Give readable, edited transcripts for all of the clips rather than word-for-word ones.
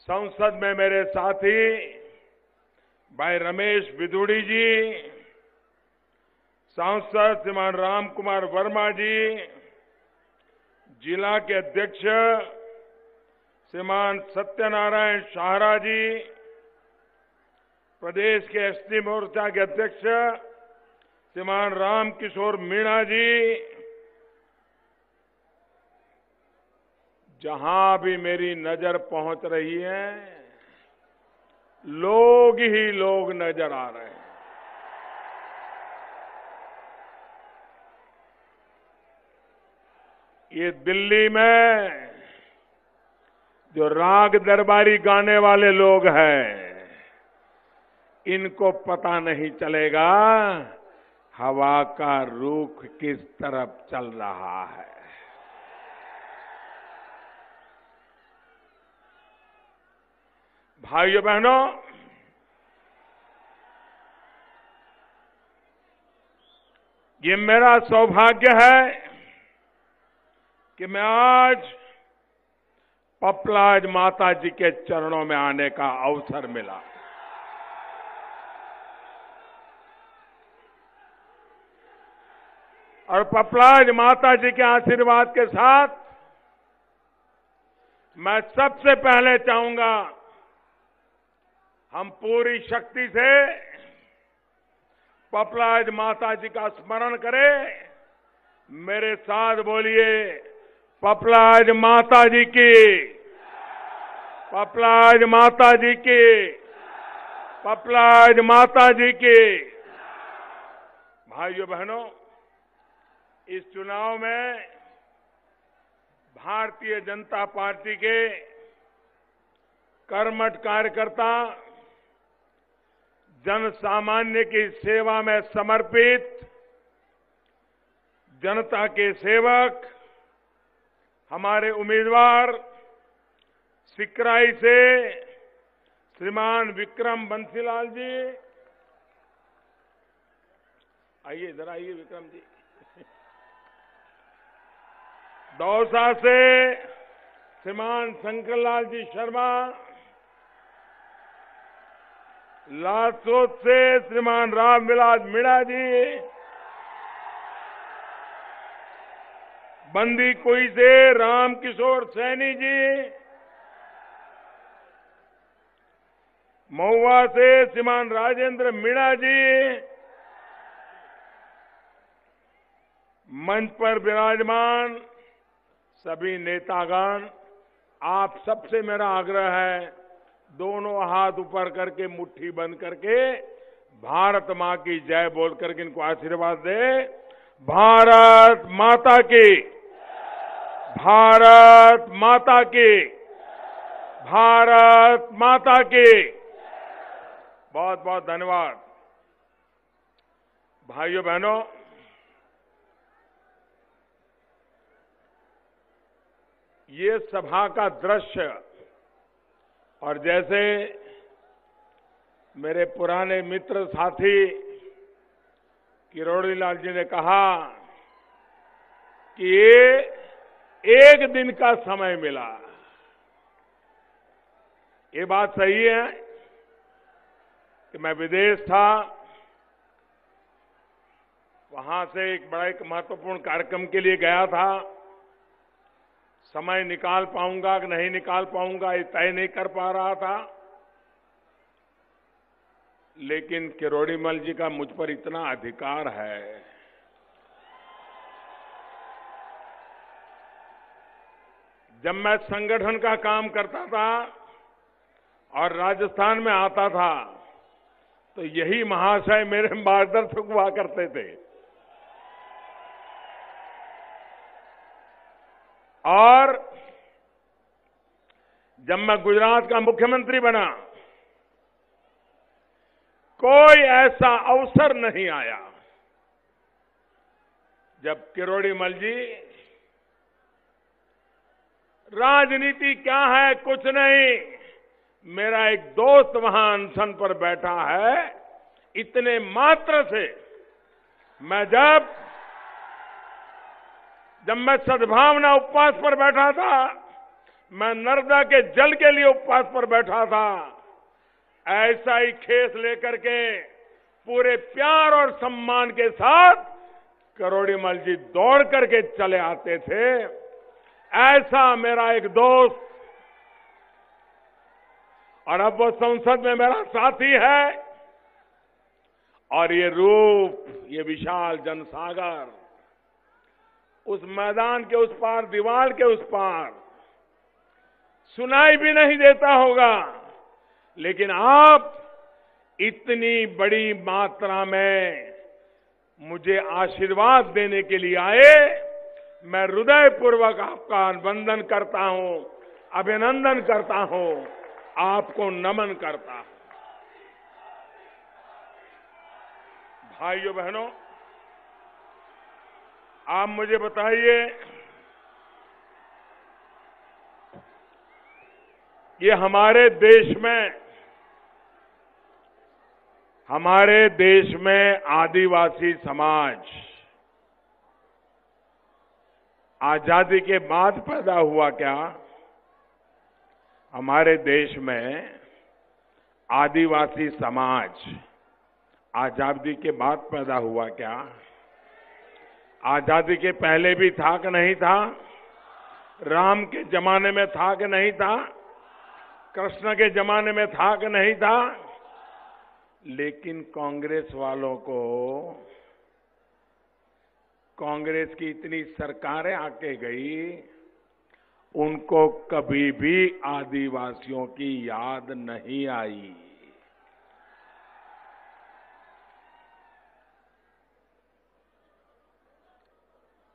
संसद में मेरे साथी भाई रमेश बिधूड़ी जी, सांसद श्रीमान राम कुमार वर्मा जी, जिला के अध्यक्ष श्रीमान सत्यनारायण शाहरा जी, प्रदेश के एसटी मोर्चा के अध्यक्ष श्रीमान राम किशोर मीणा जी, जहां भी मेरी नजर पहुंच रही है, लोग ही लोग नजर आ रहे हैं। ये दिल्ली में जो राग दरबारी गाने वाले लोग हैं, इनको पता नहीं चलेगा हवा का रुख किस तरफ चल रहा है। भाइयों बहनों, ये मेरा सौभाग्य है कि मैं आज पपलाज माता जी के चरणों में आने का अवसर मिला। और पपलाज माता जी के आशीर्वाद के साथ मैं सबसे पहले चाहूंगा हम पूरी शक्ति से पपलाज माता जी का स्मरण करें। मेरे साथ बोलिए, पपलाज माता जी की, पपलाज माता जी की, पपलाज माता जी की। भाइयों बहनों, इस चुनाव में भारतीय जनता पार्टी के कर्मठ कार्यकर्ता, जन सामान्य की सेवा में समर्पित जनता के सेवक, हमारे उम्मीदवार सिकराई से श्रीमान विक्रम बंसीलाल जी, आइए इधर आइए विक्रम जी। दौसा से श्रीमान शंकरलाल जी शर्मा, लालसोट से श्रीमान रामविलास मीणा जी, बंदी कुई से राम किशोर सैनी जी, महुआ से श्रीमान राजेंद्र मीणा जी, मंच पर विराजमान सभी नेतागण, आप सबसे मेरा आग्रह है, दोनों हाथ ऊपर करके मुट्ठी बंद करके भारत मां की जय बोल करके इनको आशीर्वाद दे। भारत माता की, भारत माता की, भारत माता की। बहुत बहुत धन्यवाद। भाइयों बहनों, ये सभा का दृश्य, और जैसे मेरे पुराने मित्र साथी किरोड़ी लाल जी ने कहा कि ये एक दिन का समय मिला, ये बात सही है कि मैं विदेश था, वहां से एक बड़ा एक महत्वपूर्ण कार्यक्रम के लिए गया था। समय निकाल पाऊंगा कि नहीं निकाल पाऊंगा ये तय नहीं कर पा रहा था, लेकिन किरोड़ीमल जी का मुझ पर इतना अधिकार है, जब मैं संगठन का काम करता था और राजस्थान में आता था, तो यही महाशय मेरे मार्गदर्शक हुआ करते थे। और जब मैं गुजरात का मुख्यमंत्री बना, कोई ऐसा अवसर नहीं आया जब किरोड़ीमल जी, राजनीति क्या है, कुछ नहीं, मेरा एक दोस्त वहां अनशन पर बैठा है, इतने मात्र से मैं जब मैं सद्भावना उपवास पर बैठा था, मैं नर्मदा के जल के लिए उपवास पर बैठा था, ऐसा ही खेस लेकर के पूरे प्यार और सम्मान के साथ करोड़ीमल जी दौड़ करके चले आते थे। ऐसा मेरा एक दोस्त, और अब वो संसद में मेरा साथी है, और ये रूप, ये विशाल जनसागर, उस मैदान के उस पार, दीवार के उस पार सुनाई भी नहीं देता होगा, लेकिन आप इतनी बड़ी मात्रा में मुझे आशीर्वाद देने के लिए आए। मैं हृदयपूर्वक आपका वंदन करता हूं, अभिनंदन करता हूं, आपको नमन करता हूं। भाइयों बहनों, आप मुझे बताइए, ये हमारे देश में आदिवासी समाज आजादी के बाद पैदा हुआ क्या? हमारे देश में आदिवासी समाज आजादी के बाद पैदा हुआ क्या? आजादी के पहले भी था कि नहीं था? राम के जमाने में था कि नहीं था? कृष्ण के जमाने में था कि नहीं था? लेकिन कांग्रेस वालों को, कांग्रेस की इतनी सरकारें आके गई, उनको कभी भी आदिवासियों की याद नहीं आई।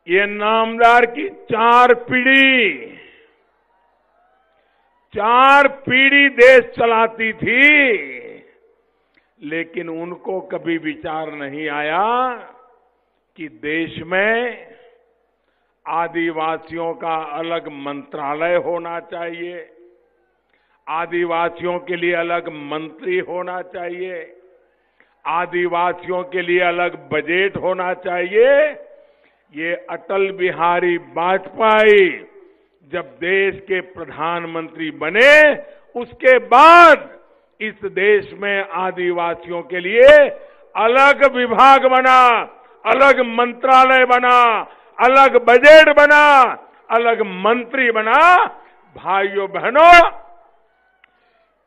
ये नामदार की चार पीढ़ी देश चलाती थी, लेकिन उनको कभी विचार नहीं आया कि देश में आदिवासियों का अलग मंत्रालय होना चाहिए, आदिवासियों के लिए अलग मंत्री होना चाहिए, आदिवासियों के लिए अलग बजट होना चाहिए। ये अटल बिहारी वाजपेयी जब देश के प्रधानमंत्री बने, उसके बाद इस देश में आदिवासियों के लिए अलग विभाग बना, अलग मंत्रालय बना, अलग बजट बना, अलग मंत्री बना। भाइयों बहनों,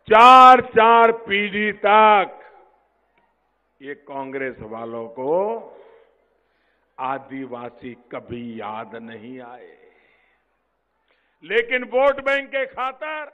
चार पीढ़ी तक ये कांग्रेस वालों को आदिवासी कभी याद नहीं आए, लेकिन वोट बैंक के खातिर